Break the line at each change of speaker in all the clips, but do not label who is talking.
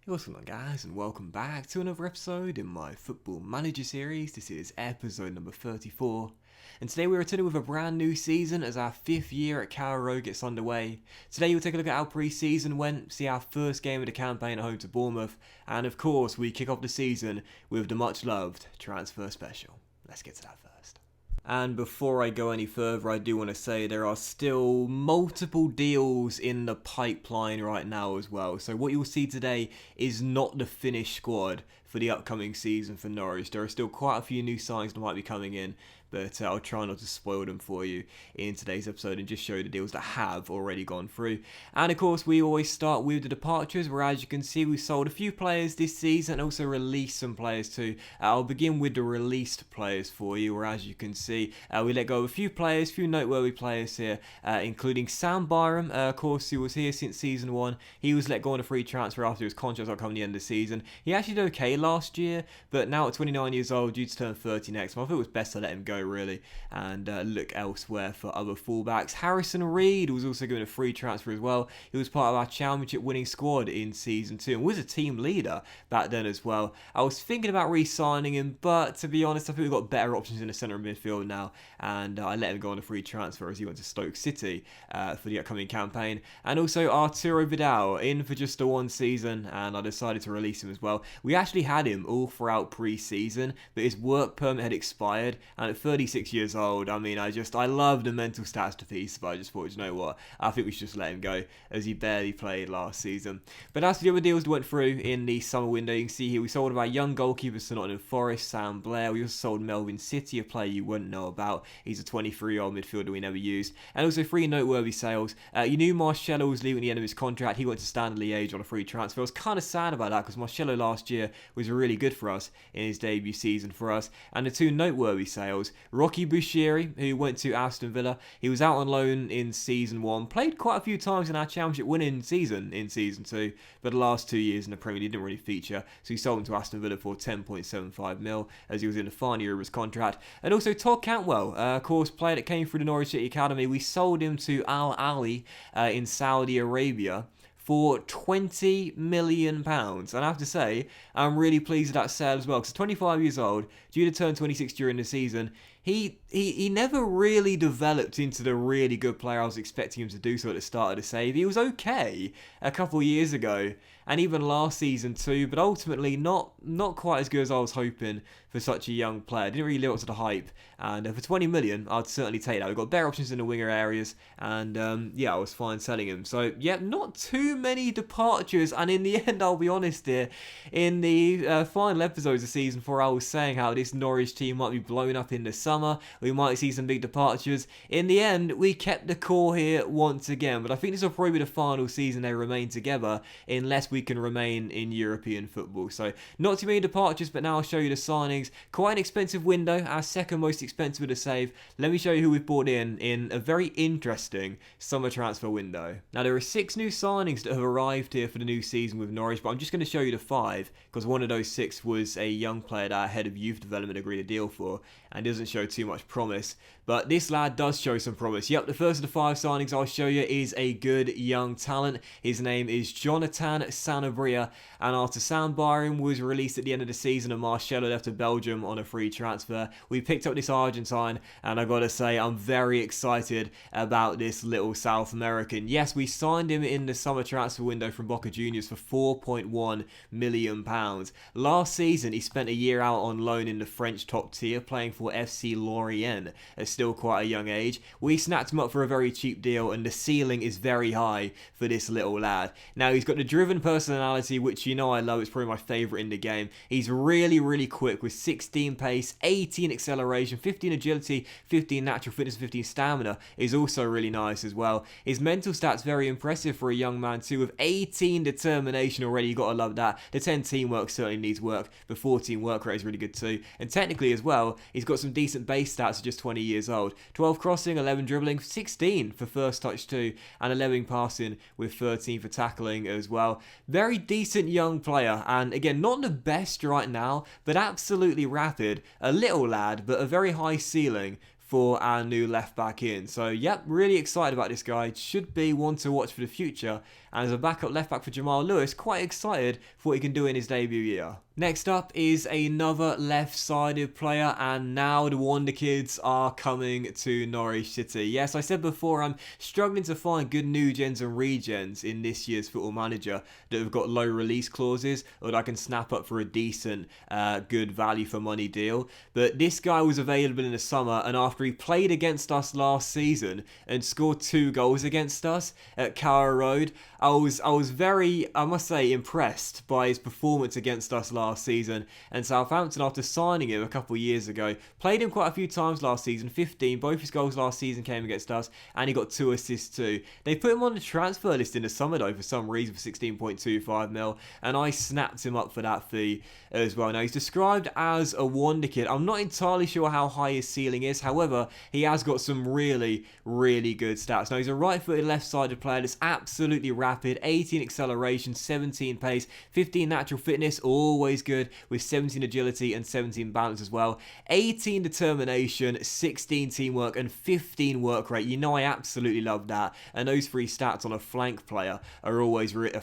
What's going on, guys, and welcome back to another episode in my Football Manager series. This is episode number 34, and today we're returning with a brand new season as our 5th year at Carrow Road gets underway. Today we'll take a look at how pre-season went, see our first game of the campaign at home to Bournemouth, and of course we kick off the season with the much loved transfer special. Let's get to that first. And before I go any further, I do want to say there are still multiple deals in the pipeline right now as well. So what you'll see today is not the finished squad for the upcoming season for Norwich. There are still quite a few new signings that might be coming in, but I'll try not to spoil them for you in today's episode and just show the deals that have already gone through. And of course, we always start with the departures, where as you can see, we've sold a few players this season and also released some players too. I'll begin with the released players for you, where as you can see, we let go of a few players, few noteworthy players here, including Sam Byram, of course, who was here since season 1. He was let go on a free transfer after his contract not coming the end of the season. He actually did okay last year, but now at 29 years old, due to turn 30 next month, it was best to let him go really and look elsewhere for other fullbacks. Harrison Reed was also given a free transfer as well. He was part of our championship winning squad in season 2 and was a team leader back then as well. I was thinking about re-signing him, but to be honest, I think we've got better options in the centre of midfield now, and I let him go on a free transfer as he went to Stoke City for the upcoming campaign. And also Arturo Vidal in for just the one season, and I decided to release him as well. We actually had him all throughout pre-season, but his work permit had expired, and at 36 years old, I mean, I love the mental stats to piece, but I just thought, you know what, I think we should just let him go as he barely played last season. But as for the other deals that went through in the summer window, you can see here we sold our young goalkeepers to Nottingham Forest, Sam Blair. We also sold Melvin City, a player you wouldn't know about. He's a 23-year-old midfielder we never used. And also 3 noteworthy sales. You knew Marcelo was leaving at the end of his contract. He went to Standard Liège on a free transfer. I was kind of sad about that because Marcelo last year was really good for us in his debut season for us. And the 2 noteworthy sales, Rocky Bushiri, who went to Aston Villa. He was out on loan in season 1, played quite a few times in our championship winning season in season 2, but the last 2 years in the Premier League didn't really feature, so he sold him to Aston Villa for 10.75 mil as he was in the final year of his contract. And also Todd Cantwell, of course, player that came through the Norwich City Academy. We sold him to Al Ahly in Saudi Arabia for £20 million. And I have to say, I'm really pleased with that sale as well, because 25 years old, due to turn 26 during the season, he never really developed into the really good player I was expecting him to do so at the start of the save. He was okay a couple of years ago, and even last season too, but ultimately not quite as good as I was hoping for such a young player. Didn't really live up to the hype, and for 20 million, I'd certainly take that. We've got better options in the winger areas, and yeah, I was fine selling him. So yeah, not too many departures, and in the end, I'll be honest here, in the final episodes of season 4, I was saying how this Norwich team might be blown up in the summer. We might see some big departures. In the end, we kept the core here once again, but I think this will probably be the final season they remain together unless we can remain in European football. So not too many departures, but now I'll show you the signings. Quite an expensive window, our second most expensive with a save. Let me show you who we've brought in a very interesting summer transfer window. Now there are 6 new signings that have arrived here for the new season with Norwich, but I'm just going to show you the 5 because one of those 6 was a young player that our head of youth development agreed a deal for and doesn't show too much promise, but this lad does show some promise. Yep, the first of the 5 signings I'll show you is a good young talent. His name is Jonathan Sanabria, and after Sam Byram was released at the end of the season and Marcelo left to Belgium on a free transfer, we picked up this Argentine, and I gotta say I'm very excited about this little South American. Yes, we signed him in the summer transfer window from Boca Juniors for £4.1 million. Last season he spent a year out on loan in the French top tier playing for FC Lorient at still quite a young age. We snapped him up for a very cheap deal, and the ceiling is very high for this little lad. Now he's got the driven personality, which you know I love. It's probably my favourite in the game. He's really quick with 16 pace, 18 acceleration, 15 agility, 15 natural fitness, 15 stamina is also really nice as well. His mental stats very impressive for a young man too, with 18 determination already. You gotta love that. The 10 teamwork certainly needs work, but 14 work rate is really good too. And technically as well, he's got some decent base stats at just 20 years old. 12 crossing, 11 dribbling, 16 for first touch too, and 11 passing with 13 for tackling as well. Very decent young player, and again, not the best right now, but absolutely rapid. A little lad, but a very high ceiling for our new left back in. So, yep, really excited about this guy. Should be one to watch for the future. And as a backup left back for Jamal Lewis, quite excited for what he can do in his debut year. Next up is another left-sided player, and now the Wonderkids are coming to Norwich City. Yes, I said before I'm struggling to find good new gens and regens in this year's Football Manager that have got low release clauses or that I can snap up for a decent, good value for money deal. But this guy was available in the summer, and after he played against us last season and scored 2 goals against us at Carrow Road, I was very, I must say, impressed by his performance against us last season. And Southampton, after signing him a couple of years ago, played him quite a few times last season, 15. Both his goals last season came against us, and he got 2 assists too. They put him on the transfer list in the summer though for some reason for 16.25 mil, and I snapped him up for that fee as well. Now he's described as a wonder kid. I'm not entirely sure how high his ceiling is. However, he has got some really, really good stats. Now he's a right-footed, left-sided player that's absolutely rapid. 18 acceleration, 17 pace, 15 natural fitness, always good, with 17 agility and 17 balance as well. 18 determination, 16 teamwork, and 15 work rate. You know I absolutely love that. And those 3 stats on a flank player are always a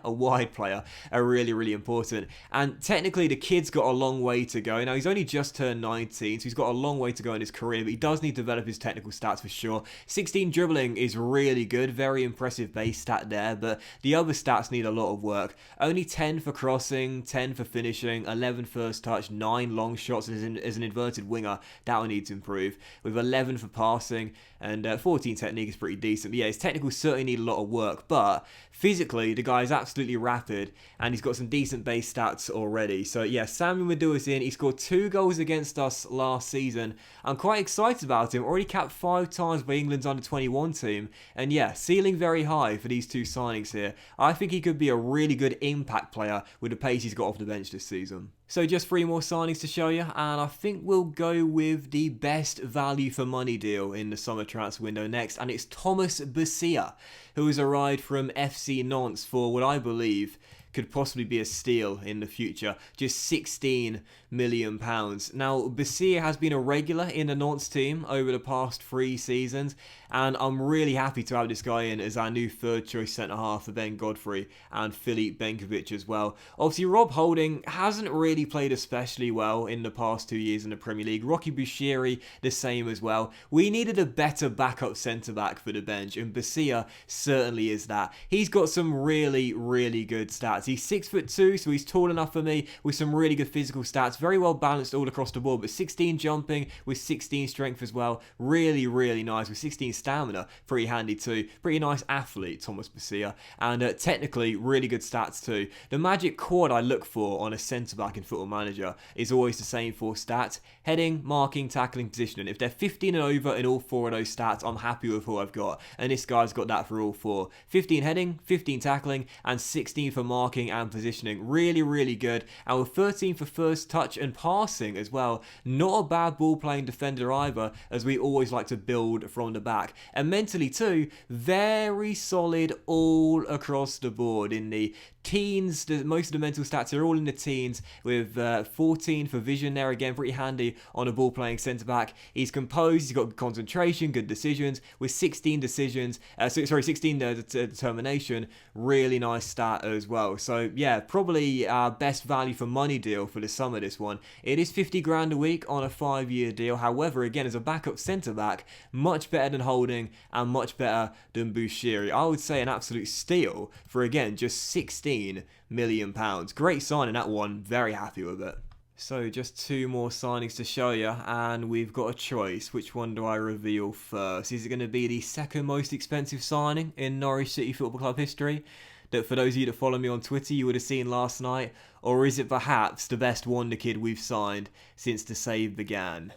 wide player are really, really important. And technically the kid's got a long way to go. Now he's only just turned 19, so he's got a long way to go in his career, but he does need to develop his technical stats for sure. 16 dribbling is really good, very impressive base stat there, but the other stats need a lot of work. Only 10 for crossing, 10 for finishing, 11 first touch, 9 long shots as an inverted winger. That will need to improve. With 11 for passing and 14 technique is pretty decent. But yeah, his technicals certainly need a lot of work, but physically the guy is absolutely rapid and he's got some decent base stats already. So yeah, Samuel Madhu is in. He scored 2 goals against us last season. I'm quite excited about him. Already capped 5 times by England's under-21 team, and yeah, ceiling very high for these 2 signings here. I think he could be a really good impact player with the pace he's got off the bench this season. So just 3 more signings to show you, and I think we'll go with the best value for money deal in the summer transfer window next, and it's Thomas Bassia, who has arrived from FC Nantes for what I believe could possibly be a steal in the future. Just £16 million. Now, Bassia has been a regular in the Nantes team over the past 3 seasons, and I'm really happy to have this guy in as our new 3rd choice centre-half for Ben Godfrey and Filip Benkovic as well. Obviously, Rob Holding hasn't really played especially well in the past 2 years in the Premier League. Rocky Bushiri, the same as well. We needed a better backup centre-back for the bench, and Bassia certainly is that. He's got some really, really good stats. He's 6'2", so he's tall enough for me, with some really good physical stats. Very well balanced all across the board, but 16 jumping with 16 strength as well. Really, really nice with 16 stamina. Pretty handy too. Pretty nice athlete, Thomas Bassia. And technically, really good stats too. The magic chord I look for on a centre-back in Football Manager is always the same 4 stats. Heading, marking, tackling, positioning. If they're 15 and over in all 4 of those stats, I'm happy with who I've got. And this guy's got that for all 4. 15 heading, 15 tackling, and 16 for marking and positioning. Really, really good. And with 13 for first touch and passing as well. Not a bad ball playing defender either, as we always like to build from the back. And mentally too, very solid all across the board in the teens. Most of the mental stats are all in the teens, with 14 for vision there, again pretty handy on a ball playing centre back. He's composed, he's got good concentration, good decisions, with 16 decisions, 16 determination. Really nice stat as well. So yeah, probably our best value for money deal for the summer, this one. It is 50 grand a week on a 5-year deal. However, again, as a backup centre back, much better than Holding and much better than Bushiri. I would say an absolute steal for, again, just £16 million. Great signing, that one. Very happy with it. So just 2 more signings to show you, and we've got a choice. Which one do I reveal first? Is it going to be the 2nd most expensive signing in Norwich City Football Club history, that for those of you that follow me on Twitter you would have seen last night? Or is it perhaps the best Wonderkid we've signed since the save began?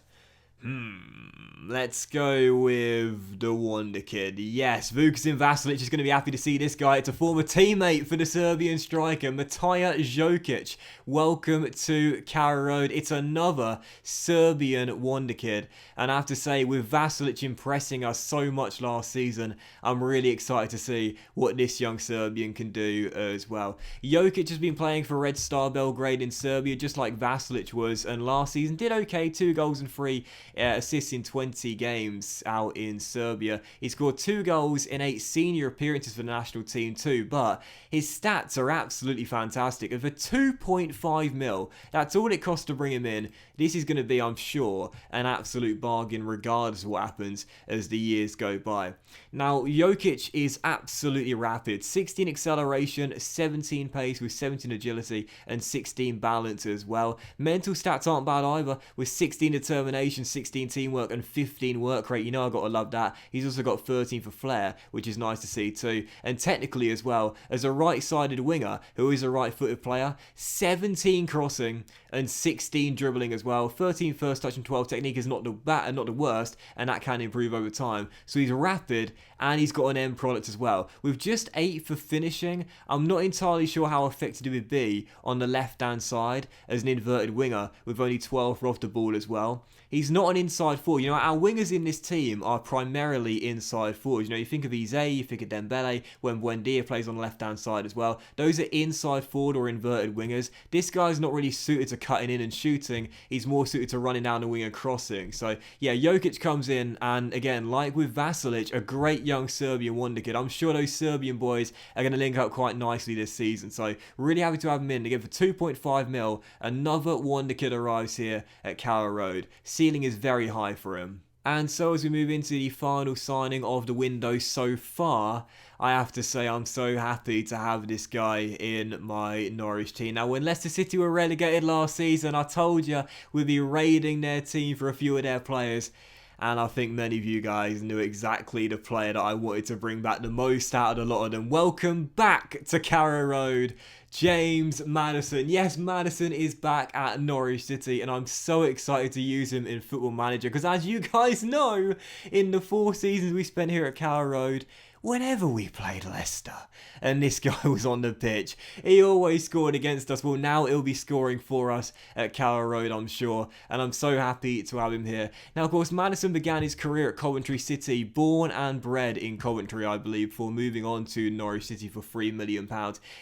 Let's go with the Wonderkid. Yes, Vukasin Vasilic is going to be happy to see this guy. It's a former teammate for the Serbian striker, Matija Jokic. Welcome to Carrow Road. It's another Serbian Wonderkid. And I have to say, with Vasilic impressing us so much last season, I'm really excited to see what this young Serbian can do as well. Jokic has been playing for Red Star Belgrade in Serbia, just like Vasilic was, and last season did okay, 2 goals and 3 assists in 20 games out in Serbia. He scored 2 goals in 8 senior appearances for the national team too, but his stats are absolutely fantastic. And for 2.5 mil, that's all it costs to bring him in. This is going to be, I'm sure, an absolute bargain regardless of what happens as the years go by. Now, Jokic is absolutely rapid. 16 acceleration, 17 pace with 17 agility and 16 balance as well. Mental stats aren't bad either, with 16 determination, 16 teamwork and 15 work rate. You know I've got to love that. He's also got 13 for flair, which is nice to see too. And technically as well, as a right-sided winger who is a right-footed player, 17 crossing and 16 dribbling as well. 13 first touch and 12 technique is not the worst, and that can improve over time. So he's rapid and he's got an end product as well. With just 8 for finishing, I'm not entirely sure how effective he would be on the left-hand side as an inverted winger with only 12 for off the ball as well. He's not an inside forward. You know, our wingers in this team are primarily inside forwards. You know, you think of Eze, you think of Dembele, when Buendia plays on the left-hand side as well. Those are inside forward or inverted wingers. This guy's not really suited to cutting in and shooting. He's more suited to running down the wing and crossing. So, yeah, Jokic comes in, and again, like with Vasilic, a great young Serbian Wonderkid. I'm sure those Serbian boys are going to link up quite nicely this season. So, really happy to have him in. Again, for 2.5 mil, another Wonderkid arrives here at Carrow Road. Ceiling is very high for him. And so as we move into the final signing of the window so far, I have to say I'm so happy to have this guy in my Norwich team. Now, when Leicester City were relegated last season, I told you we'd be raiding their team for a few of their players. And I think many of you guys knew exactly the player that I wanted to bring back the most out of the lot of them. Welcome back to Carrow Road, James Madison. Yes, Madison is back at Norwich City, and I'm so excited to use him in Football Manager because, as you guys know, in the 4 seasons we spent here at Carrow Road, whenever we played Leicester and this guy was on the pitch, he always scored against us. Well, now he'll be scoring for us at Carrow Road, I'm sure, and I'm so happy to have him here. Now, of course, Madison began his career at Coventry City, born and bred in Coventry, I believe, before moving on to Norwich City for £3 million.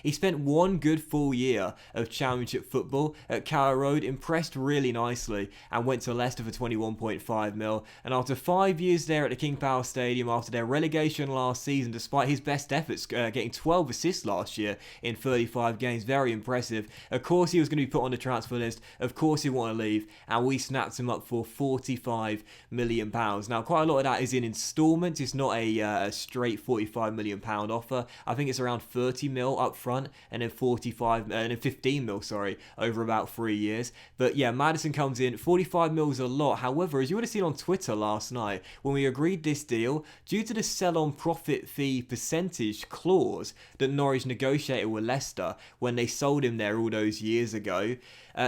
He spent 1 good full year of Championship football at Carrow Road, impressed really nicely, and went to Leicester for 21.5 mil. And after 5 years there at the King Power Stadium, after their relegation last season, despite his best efforts, getting 12 assists last year in 35 games, very impressive. Of course he was going to be put on the transfer list, of course he wanted to leave, and we snapped him up for £45 million. Now, quite a lot of that is in instalments. It's not a straight £45 million offer. I think it's around 30 mil up front and then 15 mil, sorry, over about 3 years. But yeah, Madison comes in, 45 mil is a lot. However, as you would have seen on Twitter last night, when we agreed this deal, due to the sell-on profit fee percentage clause that Norwich negotiated with Leicester when they sold him there all those years ago,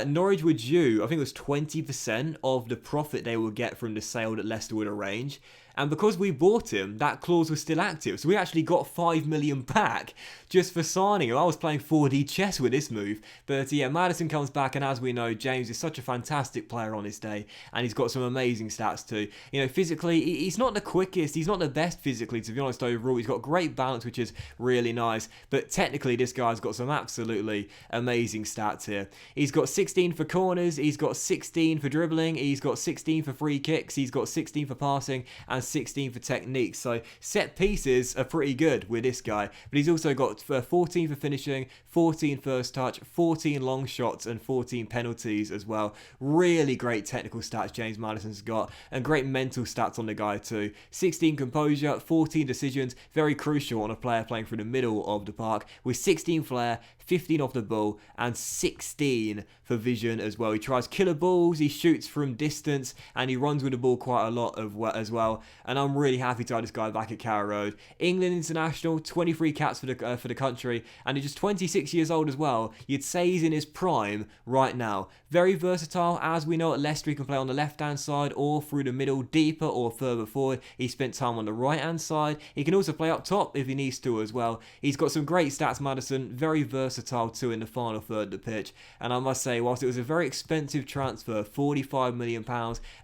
Norwich were due, I think it was 20% of the profit they would get from the sale that Leicester would arrange. And because we bought him, that clause was still active. So we actually got £5 million back just for signing him. I was playing 4D chess with this move. But yeah, Madison comes back, and as we know, James is such a fantastic player on his day, and he's got some amazing stats too. You know, physically, he's not the quickest, he's not the best physically, to be honest, overall. He's got great balance, which is really nice. But technically, this guy's got some absolutely amazing stats here. He's got 16 for corners, he's got 16 for dribbling, he's got 16 for free kicks, he's got 16 for passing, and 16 for technique. So set pieces are pretty good with this guy, but he's also got 14 for finishing, 14 first touch, 14 long shots, and 14 penalties as well. Really great technical stats James Madison's got, and great mental stats on the guy too. 16 composure, 14 decisions, very crucial on a player playing through the middle of the park, with 16 flair, 15 off the ball, and 16 for vision as well. He tries killer balls, he shoots from distance, and he runs with the ball quite a lot as well. And I'm really happy to have this guy back at Carrow Road. England international, 23 caps for the country, and he's just 26 years old as well. You'd say he's in his prime right now. Very versatile, as we know at Leicester, he can play on the left-hand side or through the middle, deeper or further forward. He spent time on the right-hand side. He can also play up top if he needs to as well. He's got some great stats, Madison. Very versatile too in the final third of the pitch. And I must say, whilst it was a very expensive transfer, £45 million,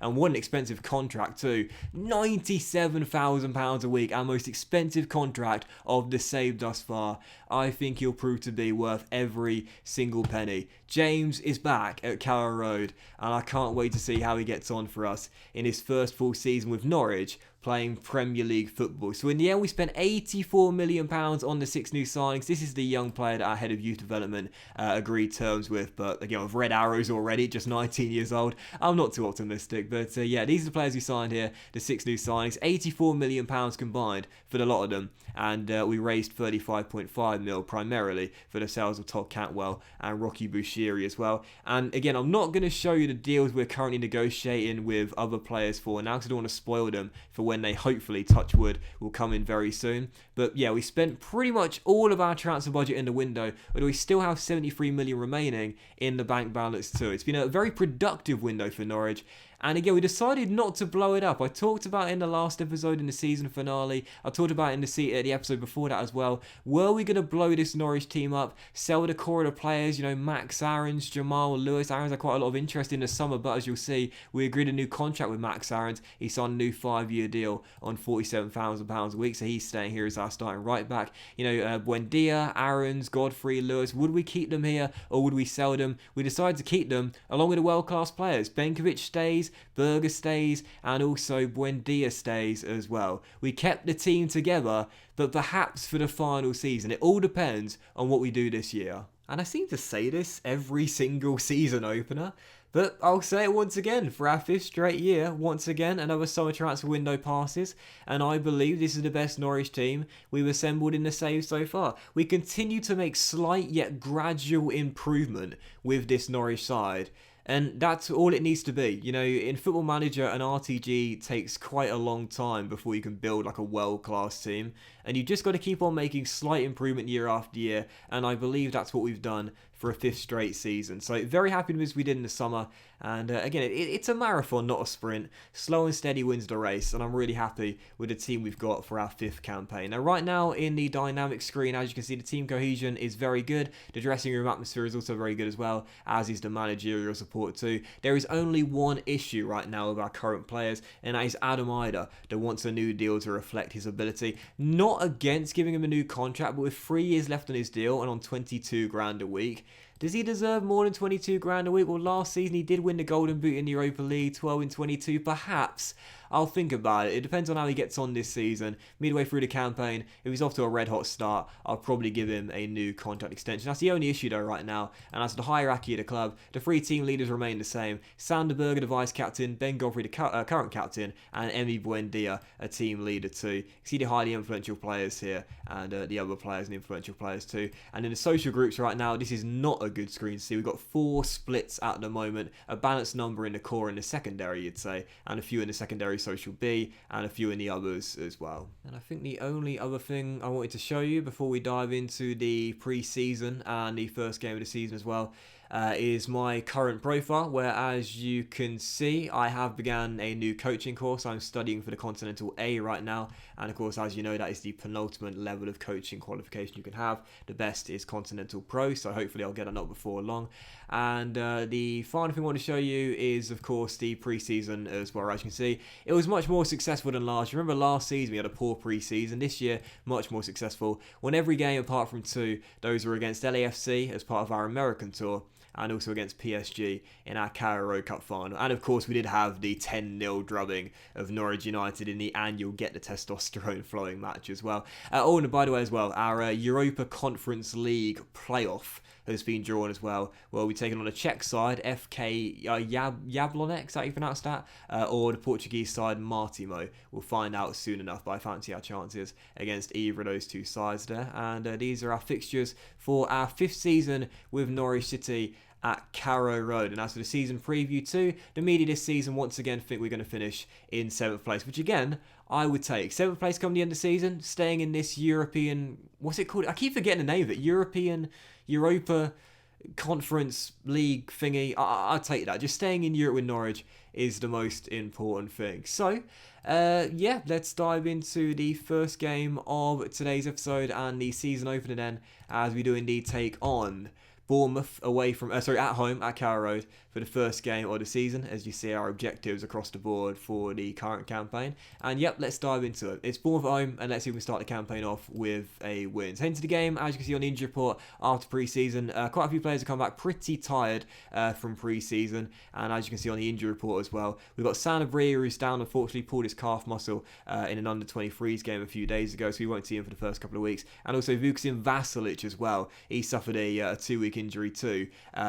and what an expensive contract too, £97,000 a week, our most expensive contract of the save thus far, I think he'll prove to be worth every single penny. James is back at Carrow Road, and I can't wait to see how he gets on for us in his first full season with Norwich, playing Premier League football. So in the end, we spent £84 million on the 6 new signings. This is the young player that our head of youth development agreed terms with, but again, with red arrows already, just 19 years old. I'm not too optimistic, but yeah, these are the players we signed here, the 6 new signings, £84 million combined for the lot of them, and we raised 35.5 mil primarily for the sales of Todd Cantwell and Rocky Bushiri as well. And again, I'm not going to show you the deals we're currently negotiating with other players for now, because I don't want to spoil them for when they hopefully, touch wood, will come in very soon. But yeah, we spent pretty much all of our transfer budget in the window, although we still have 73 million remaining in the bank balance too. It's been a very productive window for Norwich. And again, we decided not to blow it up. I talked about it in the last episode in the season finale. I talked about it in the episode before that as well. Were we going to blow this Norwich team up, sell the core of the players, you know, Max Aarons, Jamal Lewis? Aarons had quite a lot of interest in the summer, but as you'll see, we agreed a new contract with Max Aarons. He signed a new 5-year deal on £47,000 a week, so he's staying here as our starting right back. You know, Buendia, Aarons, Godfrey, Lewis, would we keep them here or would we sell them? We decided to keep them along with the world-class players. Benkovic stays, Berger stays, and also Buendia stays as well. We kept the team together, but perhaps for the final season. It all depends on what we do this year. And I seem to say this every single season opener, but I'll say it once again, for our 5th straight year, once again, another summer transfer window passes, and I believe this is the best Norwich team we've assembled in the save so far. We continue to make slight yet gradual improvement with this Norwich side. And that's all it needs to be. You know, in Football Manager, an RTG takes quite a long time before you can build like a world-class team. And you just got to keep on making slight improvement year after year. And I believe that's what we've done for a 5th straight season. So very happy with this we did in the summer. And again, it's a marathon, not a sprint. Slow and steady wins the race. And I'm really happy with the team we've got for our 5th campaign. Now, right now in the dynamic screen, as you can see, the team cohesion is very good. The dressing room atmosphere is also very good as well, as is the managerial support too. There is only one issue right now with our current players, and that is Adam Idah, that wants a new deal to reflect his ability. Not against giving him a new contract, but with 3 years left on his deal and on 22 grand a week. Does he deserve more than 22 grand a week? Well, last season he did win the Golden Boot in the Europa League, 12 in 22. Perhaps. I'll think about it. It depends on how he gets on this season. Midway through the campaign, if he's off to a red-hot start, I'll probably give him a new contract extension. That's the only issue, though, right now. And as for the hierarchy of the club, the 3 team leaders remain the same. Sander Berger, the vice-captain, Ben Godfrey, the current captain, and Emi Buendia, a team leader too. You see the highly influential players here, and the other players and influential players too. And in the social groups right now, this is not a good screen to see. We've got 4 splits at the moment, a balanced number in the core and the secondary, you'd say, and a few in the secondary social B, and a few in the others as well. And I think the only other thing I wanted to show you before we dive into the pre-season and the first game of the season as well is my current profile, where, as you can see, I have began a new coaching course. I'm studying for the Continental A right now, and of course, as you know, that is the penultimate level of coaching qualification you can have. The best is Continental Pro, so hopefully I'll get that up before long. And the final thing I want to show you is, of course, the pre-season as well. As you can see, it was much more successful than last year. Remember last season we had a poor pre-season. This year, much more successful. Won every game apart from 2. Those were against LAFC as part of our American tour, and also against PSG in our Carrow Road Cup final. And of course, we did have the 10-0 drubbing of Norwich United in the annual Get the Testosterone Flowing match as well. Oh, and by the way as well, our Europa Conference League playoff has been drawn as well. Well, we're taking on a Czech side, FK Jablonec, is that how you pronounce that? Or the Portuguese side, Martimo. We'll find out soon enough, but I fancy our chances against either of those 2 sides there. And these are our fixtures for our 5th season with Norwich City at Carrow Road. And as for the season preview too, the media this season once again think we're going to finish in 7th place, which again, I would take. 7th place come the end of the season, staying in this European, what's it called? I keep forgetting the name of it. Europa Conference League thingy. I'll take that. Just staying in Europe with Norwich is the most important thing. So, yeah, let's dive into the first game of today's episode and the season opener then, as we do indeed take on Bournemouth at home at Carrow Road for the first game of the season, as you see our objectives across the board for the current campaign. And yep, let's dive into it. It's Bournemouth at home, and let's see if we can start the campaign off with a win. So heading to the game, as you can see on the injury report after pre-season, quite a few players have come back pretty tired from pre-season, and as you can see on the injury report as well, we've got Sanabria, who's down, unfortunately pulled his calf muscle in an under-23s game a few days ago, so we won't see him for the first couple of weeks. And also Vukasin Vasilic as well. He suffered a 2-week injury too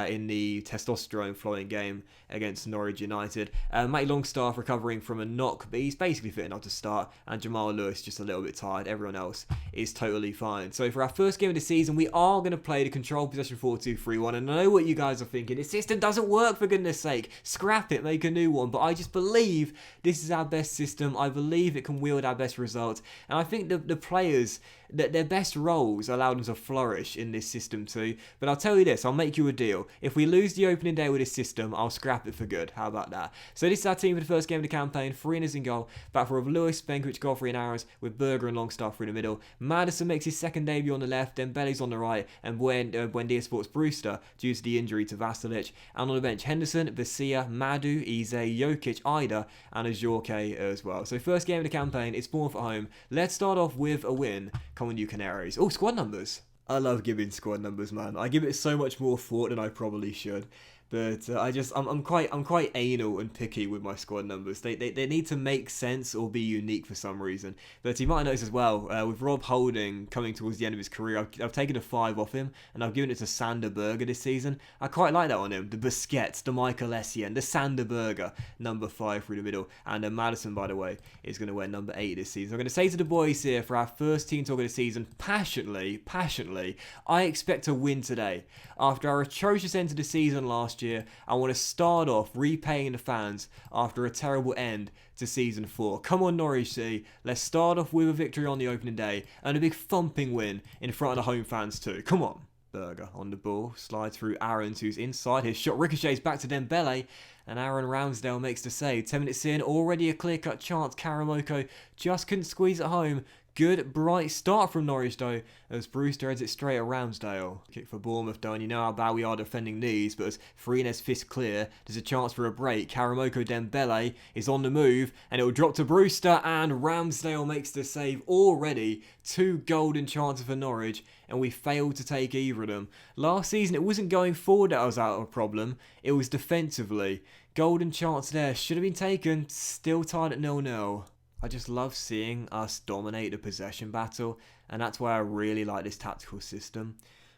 in the testosterone flowing game against Norwich United. Matty Longstaff recovering from a knock, but he's basically fit enough to start, and Jamal Lewis just a little bit tired. Everyone else is totally fine. So for our first game of the season, we are going to play the control possession 4-2-3-1, and I know what you guys are thinking. This system doesn't work, for goodness sake. Scrap it, make a new one. But I just believe this is our best system. I believe it can wield our best results, and I think the players, their best roles allowed them to flourish in this system too. But I'll tell you this, I'll make you a deal. If we lose the opening day with this system, I'll scrap it for good. How about that? So this is our team for the first game of the campaign. 3 in goal. Back for Lewis, Benkovic, Godfrey and Arrows, with Berger and Longstaff through the middle. Madison makes his second debut on the left, then Dembele's on the right, and Buendia sports Brewster due to the injury to Vasilic. And on the bench, Henderson, Basia, Madu, Ize, Jokic, Ida, and Ajorque as well. So first game of the campaign, it's Bournemouth at home. Let's start off with a win. Come on, you Canaries. Oh, squad numbers. I love giving squad numbers, man. I give it so much more thought than I probably should. But I'm quite anal and picky with my squad numbers. They need to make sense or be unique for some reason. But you might notice as well, with Rob Holding coming towards the end of his career, I've taken a 5 off him, and I've given it to Sander Berger this season. I quite like that on him. The Busquets, the Michael Essien, the Sander Berger, number 5 through the middle. And Madison, by the way, is going to wear number 8 this season. I'm going to say to the boys here, for our first team talk of the season, passionately, I expect to win today. After our atrocious end to the season last year, I want to start off repaying the fans after a terrible end to season 4. Come on, Norwich City, let's start off with a victory on the opening day and a big thumping win in front of the home fans too. Come on. Berger on the ball, slides through Aarons, who's inside. His shot ricochets back to Dembele, and Aaron Ramsdale makes the save. 10 minutes in, already a clear-cut chance. Karamoko just couldn't squeeze it home. Good, bright start from Norwich, though, as Brewster heads it straight at Ramsdale. Kick for Bournemouth, though, and you know how bad we are defending these, but as Farina's fist clear, there's a chance for a break. Karamoko Dembele is on the move, and it will drop to Brewster, and Ramsdale makes the save already. 2 golden chances for Norwich, and we failed to take either of them. Last season, it wasn't going forward that was out of a problem, it was defensively. Golden chance there, should have been taken, still tied at 0-0. I just love seeing us dominate the possession battle, and that's why I really like this tactical system.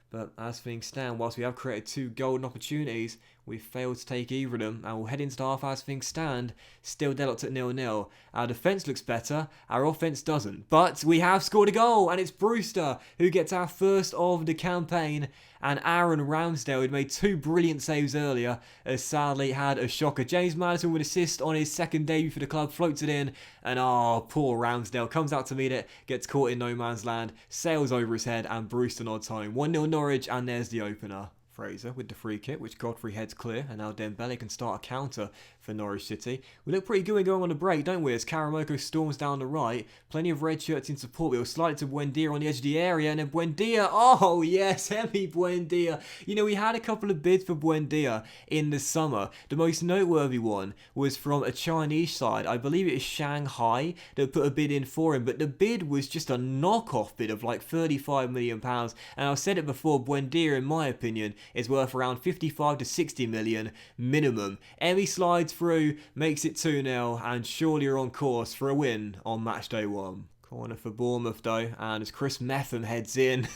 But as things stand, whilst we have created 2 golden opportunities, we've failed to take either of them, and we'll head into the half as things stand, still deadlocked at 0-0. Our defence looks better, our offence doesn't. But we have scored a goal, and it's Brewster who gets our first of the campaign, and Aaron Ramsdale had made 2 brilliant saves earlier, as sadly had a shocker. James Madison with assist on his second debut for the club, floats it in, and poor Ramsdale comes out to meet it, gets caught in no man's land, sails over his head, and Brewster nods home. 1-0 Norwich, and there's the opener. Fraser with the free kick, which Godfrey heads clear, and now Dembele can start a counter for Norwich City. We look pretty good going on the break, don't we, as Karamoko storms down the right. Plenty of red shirts in support. We'll slide it to Buendia on the edge of the area, and then Buendia, oh yes, Hemi Buendia. You know, we had a couple of bids for Buendia in the summer. The most noteworthy one was from a Chinese side. I believe it is Shanghai that put a bid in for him, but the bid was just a knockoff bid of like £35 million. And I've said it before, Buendia, in my opinion, is worth around 55 to 60 million minimum. Emmy slides through, makes it 2-0, and surely are on course for a win on match day 1. Corner for Bournemouth though, and as Chris Metham heads in,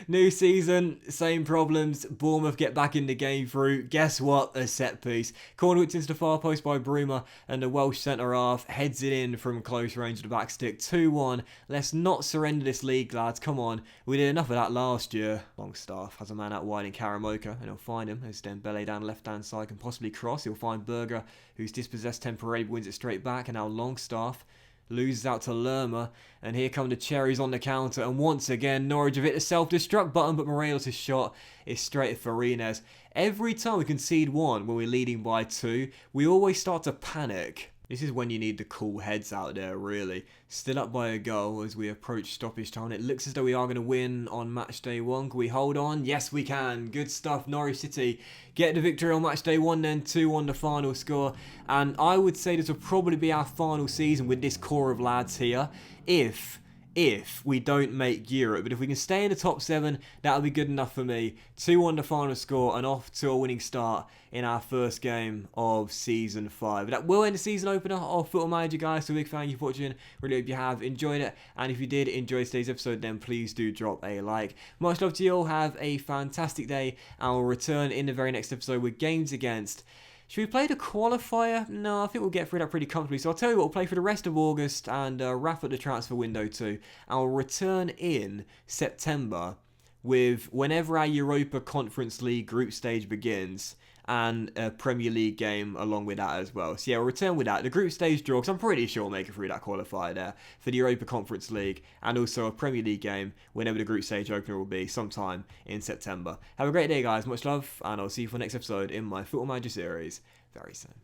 New season, same problems. Bournemouth get back in the game through. Guess what? A set piece. Corner whipped into the far post by Bruma, and the Welsh centre-half heads it in from close range of the back stick. 2-1. Let's not surrender this league, lads. Come on. We did enough of that last year. Longstaff has a man out wide in Karamoka, and he'll find him as Dembele down the left-hand side can possibly cross. He'll find Berger, who's dispossessed temporarily, wins it straight back, and now Longstaff loses out to Lerma, and here come the cherries on the counter, and once again Norwich have hit the self-destruct button, but Morelos' shot is straight at Farines. Every time we concede one when we're leading by 2, we always start to panic. This is when you need the cool heads out there, really. Still up by a goal as we approach stoppage time. It looks as though we are going to win on match day 1. Can we hold on? Yes, we can. Good stuff. Norwich City get the victory on match day 1, then 2-1 the final score. And I would say this will probably be our final season with this core of lads here. If we don't make Europe. But if we can stay in the top 7, that'll be good enough for me. 2-1 the final score and off to a winning start in our first game of Season 5. That will end the season opener of Football Manager, guys. So big thank you for watching. Really hope you have enjoyed it. And if you did enjoy today's episode, then please do drop a like. Much love to you all. Have a fantastic day. And we'll return in the very next episode with games against... Should we play the qualifier? No, I think we'll get through that pretty comfortably. So I'll tell you what, we'll play for the rest of August and wrap up the transfer window too. And we'll return in September with whenever our Europa Conference League group stage begins and a Premier League game along with that as well. So yeah, we'll return with that. The group stage draw, because I'm pretty sure we'll make it through that qualifier there for the Europa Conference League, and also a Premier League game whenever the group stage opener will be sometime in September. Have a great day, guys. Much love, and I'll see you for the next episode in my Football Manager series very soon.